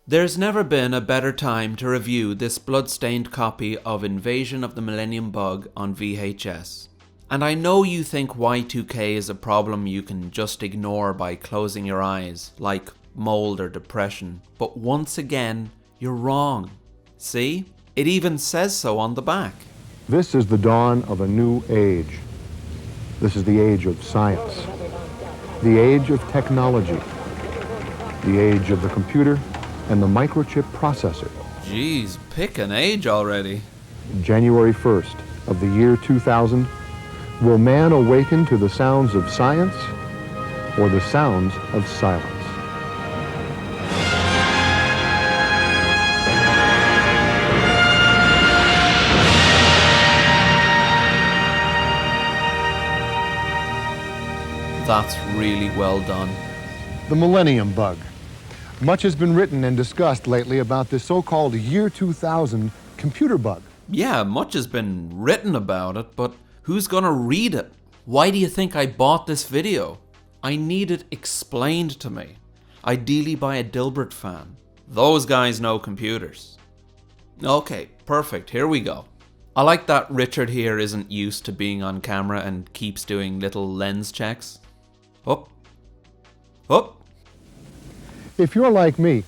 There's never been a better time to review this blood-stained copy of Invasion of the Millennium Bug on VHS. And I know you think Y2K is a problem you can just ignore by closing your eyes, like mold or depression, but once again, you're wrong. See? It even says so on the back. This is the dawn of a new age. This is the age of science, the age of technology, the age of the computer and the microchip processor. Jeez, pick an age already. January 1st of the year 2000, will man awaken to the sounds of science or the sounds of silence? That's really well done. The Millennium Bug. Much has been written and discussed lately about this so-called year 2000 computer bug. Yeah, much has been written about it, but who's gonna read it? Why do you think I bought this video? I need it explained to me. Ideally by a Dilbert fan. Those guys know computers. Okay, perfect, here we go. I like that Richard here isn't used to being on camera and keeps doing little lens checks. Up. Up. If you're like me,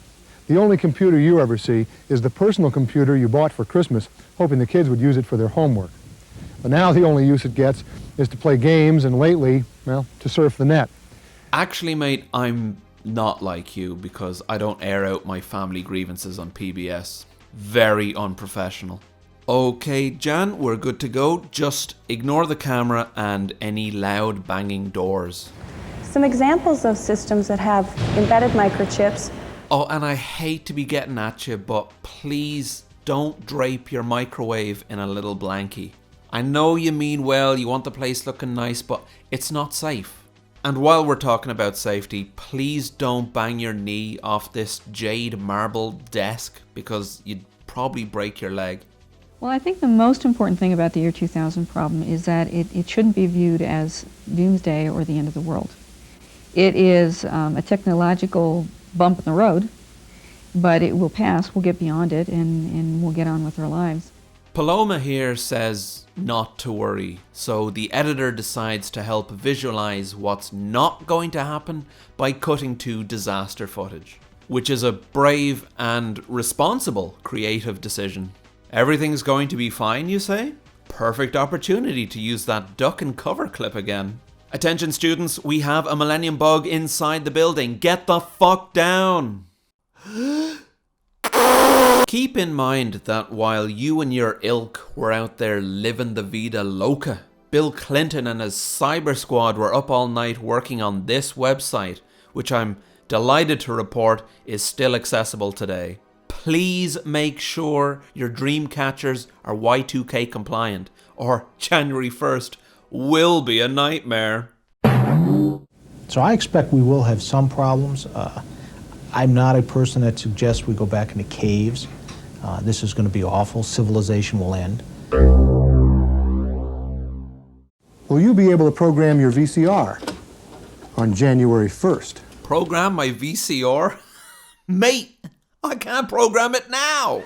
the only computer you ever see is the personal computer you bought for Christmas, hoping the kids would use it for their homework. But now the only use it gets is to play games and lately, well, to surf the net. Actually, mate, I'm not like you because I don't air out my family grievances on PBS. Very unprofessional. Okay, Jan, we're good to go. Just ignore the camera and any loud banging doors. Some examples of systems that have embedded microchips. Oh, and I hate to be getting at you, but please don't drape your microwave in a little blankie. I know you mean well, you want the place looking nice, but it's not safe. And while we're talking about safety, please don't bang your knee off this jade marble desk because you'd probably break your leg. Well, I think the most important thing about the year 2000 problem is that it shouldn't be viewed as doomsday or the end of the world. It is a technological bump in the road, but it will pass, we'll get beyond it, and we'll get on with our lives. Paloma here says not to worry, so the editor decides to help visualize what's not going to happen by cutting to disaster footage, which is a brave and responsible creative decision. Everything's going to be fine, you say? Perfect opportunity to use that duck and cover clip again. Attention students, we have a Millennium Bug inside the building. Get the fuck down! Keep in mind that while you and your ilk were out there living the vida loca, Bill Clinton and his cyber squad were up all night working on this website, which I'm delighted to report is still accessible today. Please make sure your dream catchers are Y2K compliant, or January 1st will be a nightmare. So I expect we will have some problems. I'm not a person that suggests we go back into caves. This is going to be awful. Civilization will end. Will you be able to program your VCR on January 1st? Program my VCR? Mate, I can't program it now!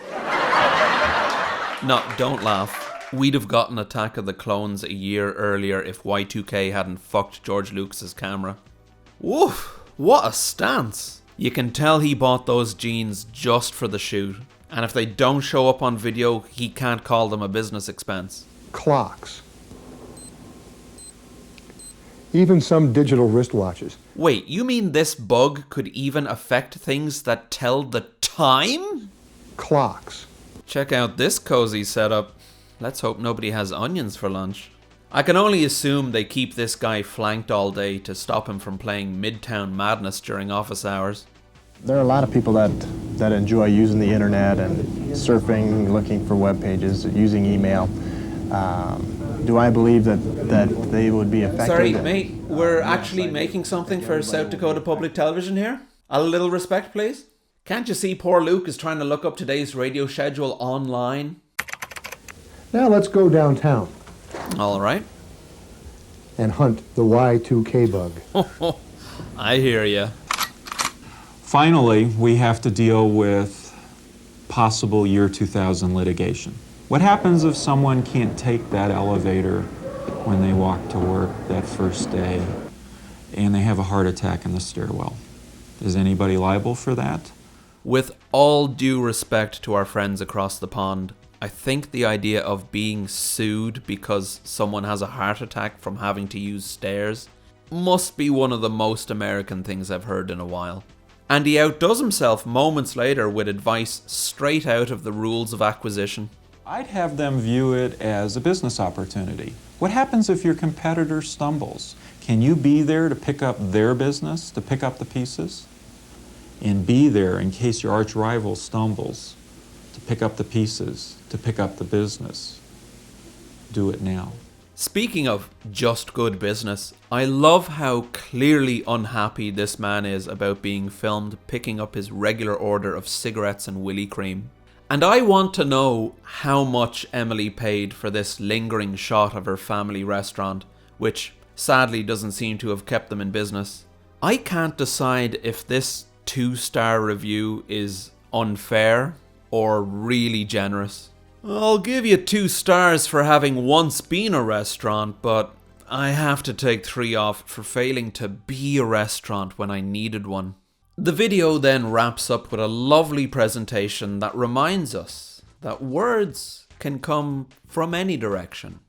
No, don't laugh. We'd have gotten Attack of the Clones a year earlier if Y2K hadn't fucked George Lucas's camera. Woof, what a stance. You can tell he bought those jeans just for the shoot. And if they don't show up on video, he can't call them a business expense. Clocks. Even some digital wristwatches. Wait, you mean this bug could even affect things that tell the time? Clocks. Check out this cozy setup. Let's hope nobody has onions for lunch. I can only assume they keep this guy flanked all day to stop him from playing Midtown Madness during office hours. There are a lot of people that enjoy using the internet and surfing, looking for web pages, using email. Do I believe that they would be affected? Sorry, mate, we're actually making something for South Dakota Public Television here. A little respect, please. Can't you see poor Luke is trying to look up today's radio schedule online? Now let's go downtown All right. and hunt the Y2K bug. I hear ya. Finally, we have to deal with possible year 2000 litigation. What happens if someone can't take that elevator when they walk to work that first day and they have a heart attack in the stairwell? Is anybody liable for that? With all due respect to our friends across the pond, I think the idea of being sued because someone has a heart attack from having to use stairs must be one of the most American things I've heard in a while. And he outdoes himself moments later with advice straight out of the rules of acquisition. I'd have them view it as a business opportunity. What happens if your competitor stumbles? Can you be there to pick up their business, to pick up the pieces? And be there in case your arch rival stumbles, to pick up the pieces, to pick up the business. Do it now. Speaking of just good business, I love how clearly unhappy this man is about being filmed picking up his regular order of cigarettes and willy cream. And I want to know how much Emily paid for this lingering shot of her family restaurant, which sadly doesn't seem to have kept them in business. I can't decide if this 2-star review is unfair or really generous. I'll give you 2 stars for having once been a restaurant, but I have to take 3 off for failing to be a restaurant when I needed one. The video then wraps up with a lovely presentation that reminds us that words can come from any direction.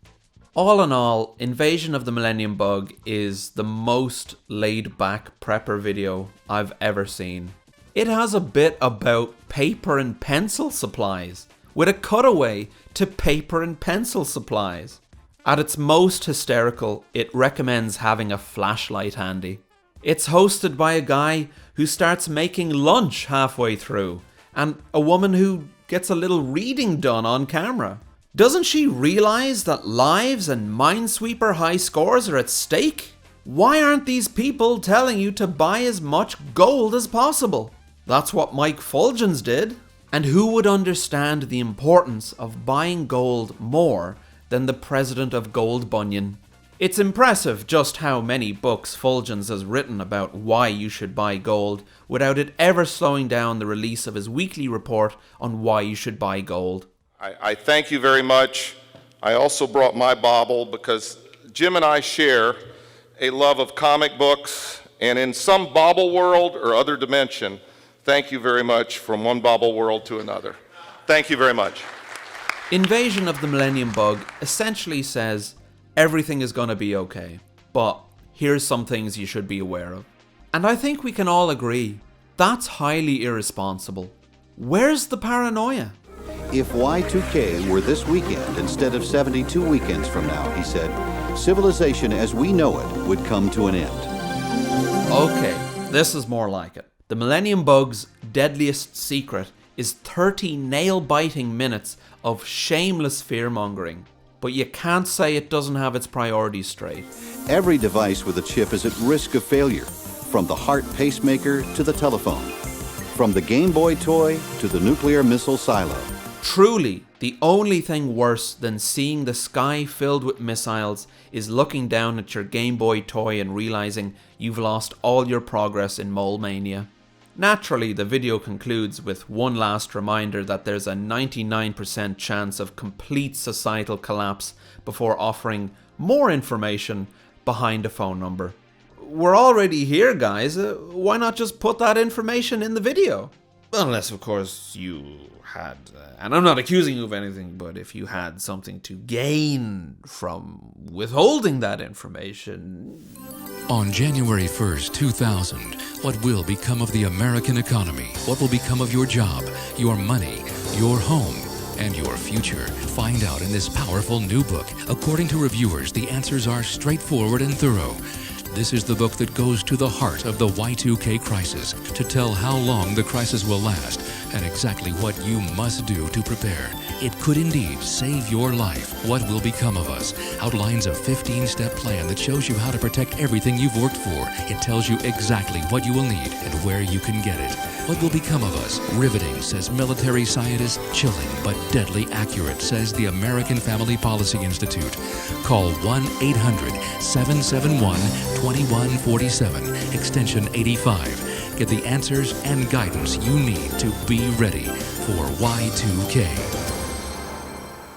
All in all, Invasion of the Millennium Bug is the most laid-back prepper video I've ever seen. It has a bit about paper and pencil supplies, with a cutaway to paper and pencil supplies. At its most hysterical, it recommends having a flashlight handy. It's hosted by a guy who starts making lunch halfway through, and a woman who gets a little reading done on camera. Doesn't she realize that lives and Minesweeper high scores are at stake? Why aren't these people telling you to buy as much gold as possible? That's what Mike Fulgens did. And who would understand the importance of buying gold more than the president of Gold Bunyan? It's impressive just how many books Fulgens has written about why you should buy gold without it ever slowing down the release of his weekly report on why you should buy gold. I thank you very much. I also brought my bobble because Jim and I share a love of comic books, and in some bobble world or other dimension, thank you very much from one bobble world to another. Thank you very much. Invasion of the Millennium Bug essentially says everything is going to be okay, but here's some things you should be aware of. And I think we can all agree, that's highly irresponsible. Where's the paranoia? If Y2K were this weekend instead of 72 weekends from now, he said, civilization as we know it would come to an end. Okay, this is more like it. The Millennium Bug's deadliest secret is 30 nail-biting minutes of shameless fear-mongering. But you can't say it doesn't have its priorities straight. Every device with a chip is at risk of failure, from the heart pacemaker to the telephone, from the Game Boy toy to the nuclear missile silo. Truly, the only thing worse than seeing the sky filled with missiles is looking down at your Game Boy toy and realizing you've lost all your progress in Mole Mania. Naturally, the video concludes with one last reminder that there's a 99% chance of complete societal collapse before offering more information behind a phone number. We're already here, guys. Why not just put that information in the video? Unless, of course, you had, and I'm not accusing you of anything, but if you had something to gain from withholding that information. On January 1st, 2000, what will become of the American economy? What will become of your job, your money, your home, and your future? Find out in this powerful new book. According to reviewers, the answers are straightforward and thorough. This is the book that goes to the heart of the Y2K crisis to tell how long the crisis will last and exactly what you must do to prepare. It could indeed save your life. What will become of us? Outlines a 15-step plan that shows you how to protect everything you've worked for. It tells you exactly what you will need and where you can get it. What will become of us? Riveting, says military scientist. Chilling, but deadly accurate, says the American Family Policy Institute. Call 1-800-771-2147, extension 85. get the answers and guidance you need to be ready for Y2K.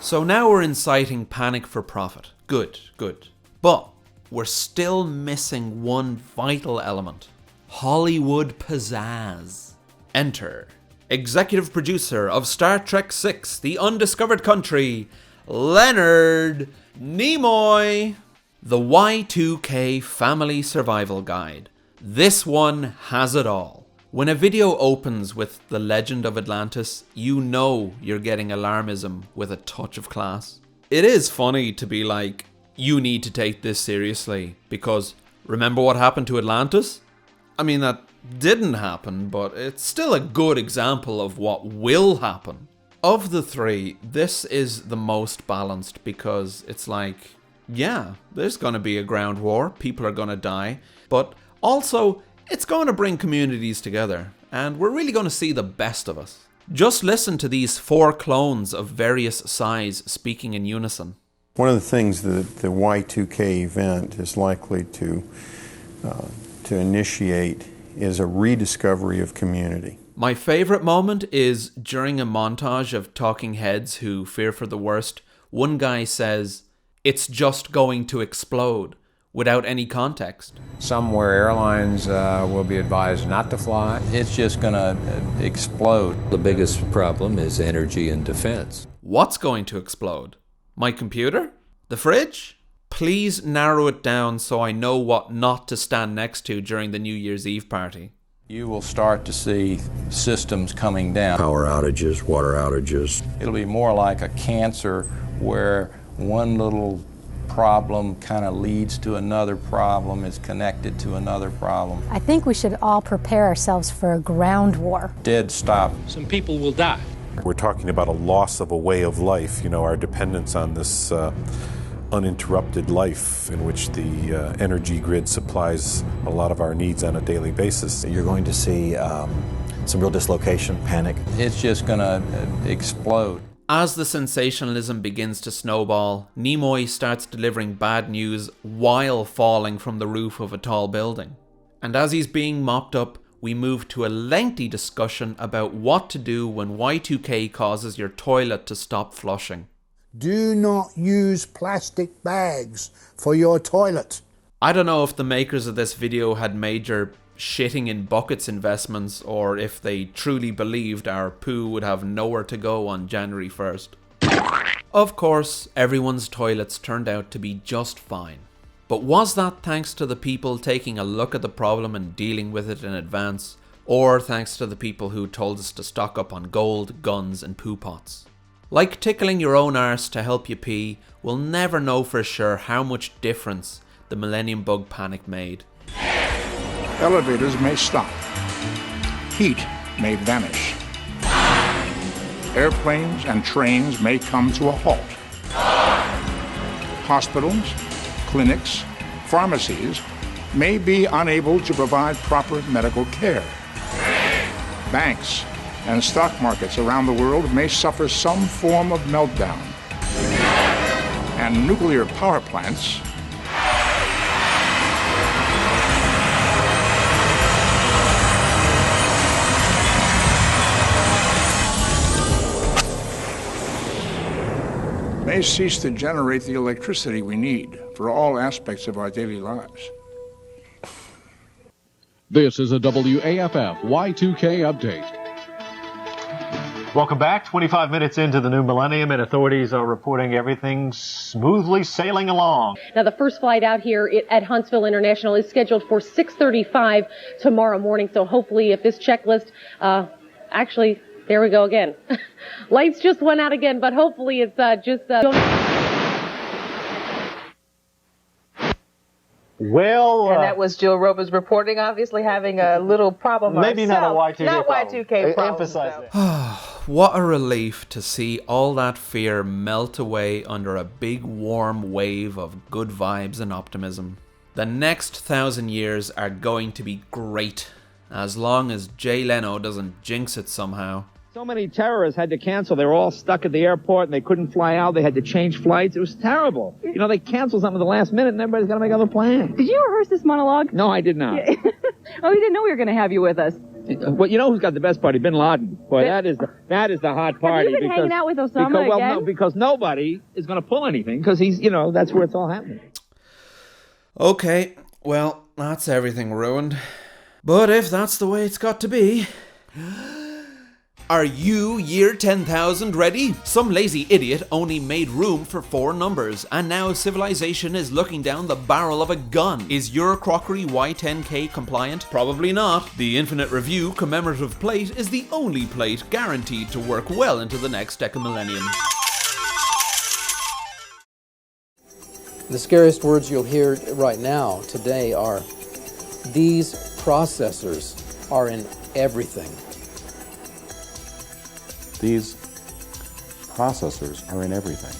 So now we're inciting panic for profit. Good, good. But we're still missing one vital element. Hollywood pizzazz. Enter executive producer of Star Trek VI, The Undiscovered Country, Leonard Nimoy. The Y2K Family Survival Guide. This one has it all. When a video opens with The Legend of Atlantis, you know you're getting alarmism with a touch of class. It is funny to be like, you need to take this seriously, because remember what happened to Atlantis? I mean, that didn't happen, but it's still a good example of what will happen. Of the three, this is the most balanced because it's like, yeah, there's going to be a ground war, people are going to die, but also it's going to bring communities together, and we're really going to see the best of us. Just listen to these 4 clones of various size speaking in unison. One of the things that the Y2K event is likely to initiate is a rediscovery of community. My favorite moment is during a montage of talking heads who fear for the worst. One guy says, "It's just going to explode," without any context. Somewhere airlines will be advised not to fly. It's just going to explode. The biggest problem is energy and defense. What's going to explode? My computer? The fridge? Please narrow it down so I know what not to stand next to during the New Year's Eve party. You will start to see systems coming down. Power outages, water outages. It'll be more like a cancer where one little problem kind of leads to another problem, is connected to another problem. I think we should all prepare ourselves for a ground war. Dead stop. Some people will die. We're talking about a loss of a way of life, our dependence on this uninterrupted life in which the energy grid supplies a lot of our needs on a daily basis. You're going to see some real dislocation, panic. It's just going to explode. As the sensationalism begins to snowball, Nimoy starts delivering bad news while falling from the roof of a tall building. And as he's being mopped up, we move to a lengthy discussion about what to do when Y2K causes your toilet to stop flushing. Do not use plastic bags for your toilet. I don't know if the makers of this video had major shitting in buckets investments or if they truly believed our poo would have nowhere to go on January 1st. Of course, everyone's toilets turned out to be just fine. But was that thanks to the people taking a look at the problem and dealing with it in advance, or thanks to the people who told us to stock up on gold, guns and poo pots? Like tickling your own arse to help you pee, we'll never know for sure how much difference the Millennium Bug panic made. Elevators may stop. Heat may vanish. Airplanes and trains may come to a halt. Hospitals, clinics, pharmacies may be unable to provide proper medical care. Banks and stock markets around the world may suffer some form of meltdown. And nuclear power plants may cease to generate the electricity we need for all aspects of our daily lives. This is a WAFF Y2K update. Welcome back. 25 minutes into the new millennium, and authorities are reporting everything smoothly sailing along. Now, the first flight out here at Huntsville International is scheduled for 6:35 tomorrow morning. So hopefully, if this checklist, actually, there we go again. Lights just went out again, but hopefully it's Well, and that was Jill Roberts reporting, obviously having a little problem. Maybe herself. not a Y2K not problem. Y2K problem. Emphasize that. What a relief to see all that fear melt away under a big warm wave of good vibes and optimism. The next 1,000 years are going to be great, as long as Jay Leno doesn't jinx it somehow. So many terrorists had to cancel. They were all stuck at the airport and they couldn't fly out. They had to change flights. It was terrible. They canceled something at the last minute and everybody's got to make other plans. Did you rehearse this monologue? No, I did not. Oh, we didn't know we were going to have you with us. Well, you know who's got the best party? Bin Laden. Boy, that is the hot party. Have you been hanging out with Osama because, again? No, because nobody is going to pull anything because he's, that's where it's all happening. Okay, well, that's everything ruined. But if that's the way it's got to be... Are you year 10,000 ready? Some lazy idiot only made room for 4 numbers, and now civilization is looking down the barrel of a gun. Is your crockery Y10K compliant? Probably not. The Infinite Review commemorative plate is the only plate guaranteed to work well into the next decamillennium. The scariest words you'll hear right now, today, are, these processors are in everything. These processors are in everything.